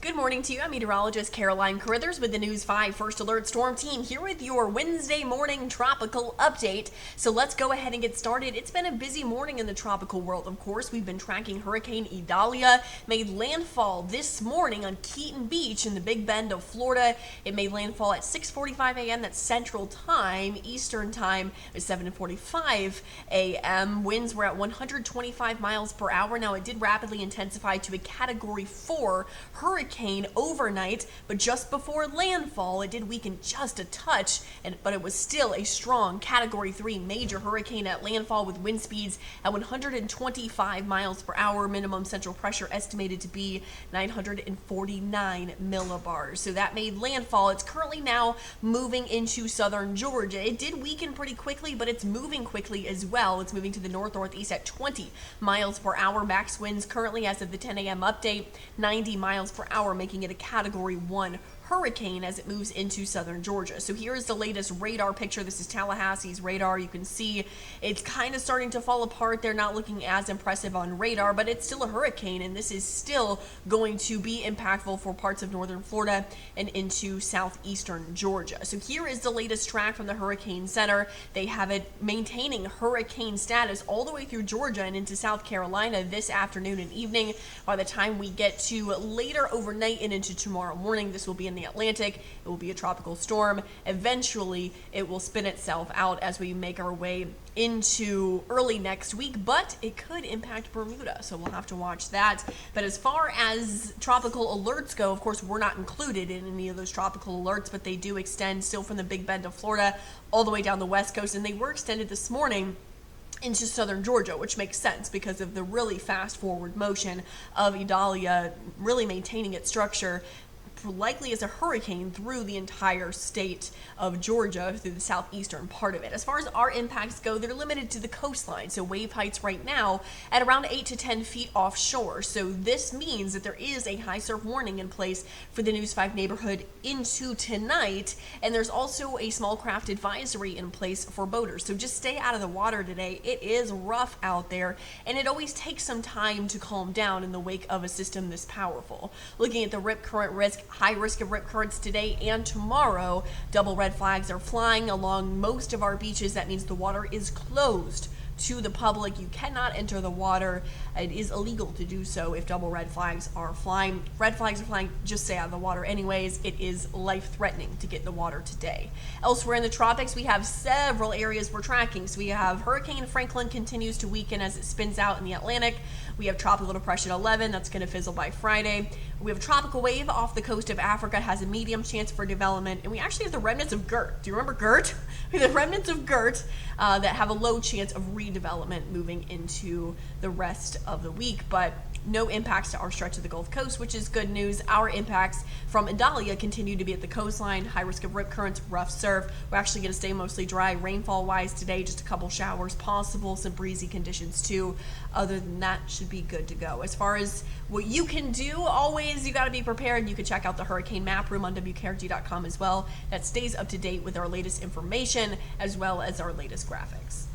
Good morning to you. I'm meteorologist Caroline Carruthers with the News 5 First Alert Storm Team here with your Wednesday morning tropical update. So let's go ahead and get started. It's been a busy morning in the tropical world. Of course, we've been tracking Hurricane Idalia. Made landfall this morning on Keaton Beach in the Big Bend of Florida. It made landfall at 6:45 a.m. That's Central Time. Eastern Time is 7:45 a.m. Winds were at 125 miles per hour. Now, it did rapidly intensify to a Category 4 hurricane overnight, but just before landfall, it did weaken just a touch, but it was still a strong Category 3 major hurricane at landfall with wind speeds at 125 miles per hour. Minimum central pressure estimated to be 949 millibars. So that made landfall. It's currently now moving into southern Georgia. It did weaken pretty quickly, but it's moving quickly as well. It's moving to the north-northeast at 20 miles per hour. Max winds currently, as of the 10 a.m. update, 90 miles per hour, making it a Category 1 hurricane as it moves into southern Georgia. So here is the latest radar picture. This is Tallahassee's radar. You can see it's kind of starting to fall apart. They're not looking as impressive on radar, but it's still a hurricane, and this is still going to be impactful for parts of northern Florida and into southeastern Georgia. So here is the latest track from the Hurricane Center. They have it maintaining hurricane status all the way through Georgia and into South Carolina this afternoon and evening. By the time we get to later overnight and into tomorrow morning, this will be in the Atlantic. It will be a tropical storm. Eventually, it will spin itself out as we make our way into early next week, but it could impact Bermuda, so we'll have to watch that. But as far as tropical alerts go, of course, we're not included in any of those tropical alerts, but they do extend still from the Big Bend of Florida all the way down the west coast, and they were extended this morning into southern Georgia, which makes sense because of the really fast forward motion of Idalia really maintaining its structure likely as a hurricane through the entire state of Georgia, through the southeastern part of it. As far as our impacts go, they're limited to the coastline, so wave heights right now at around 8 to 10 feet offshore. So this means that there is a high surf warning in place for the News 5 neighborhood into tonight, and there's also a small craft advisory in place for boaters. So just stay out of the water today. It is rough out there, and it always takes some time to calm down in the wake of a system this powerful. Looking at the rip current risk, high risk of rip currents today and tomorrow. Double red flags are flying along most of our beaches. That means the water is closed to the public. You cannot enter the water. It is illegal to do so if double red flags are flying. Red flags are flying, just stay out of the water anyways. It is life-threatening to get in the water today. Elsewhere in the tropics, we have several areas we're tracking. So we have Hurricane Franklin continues to weaken as it spins out in the Atlantic. We have Tropical Depression 11, that's going to fizzle by Friday. We have a tropical wave off the coast of Africa, has a medium chance for development. And we actually have the remnants of Gert. Do you remember Gert? We have the remnants of Gert that have a low chance of redevelopment moving into the rest of the week. But no impacts to our stretch of the Gulf Coast, which is good news. Our impacts from Idalia continue to be at the coastline. High risk of rip currents, rough surf. We're actually going to stay mostly dry rainfall-wise today. Just a couple showers possible, some breezy conditions too. Other than that, should be good to go. As far as what you can do, always you got to be prepared. You can check out the hurricane map room on WKRG.com as well. That stays up to date with our latest information as well as our latest graphics.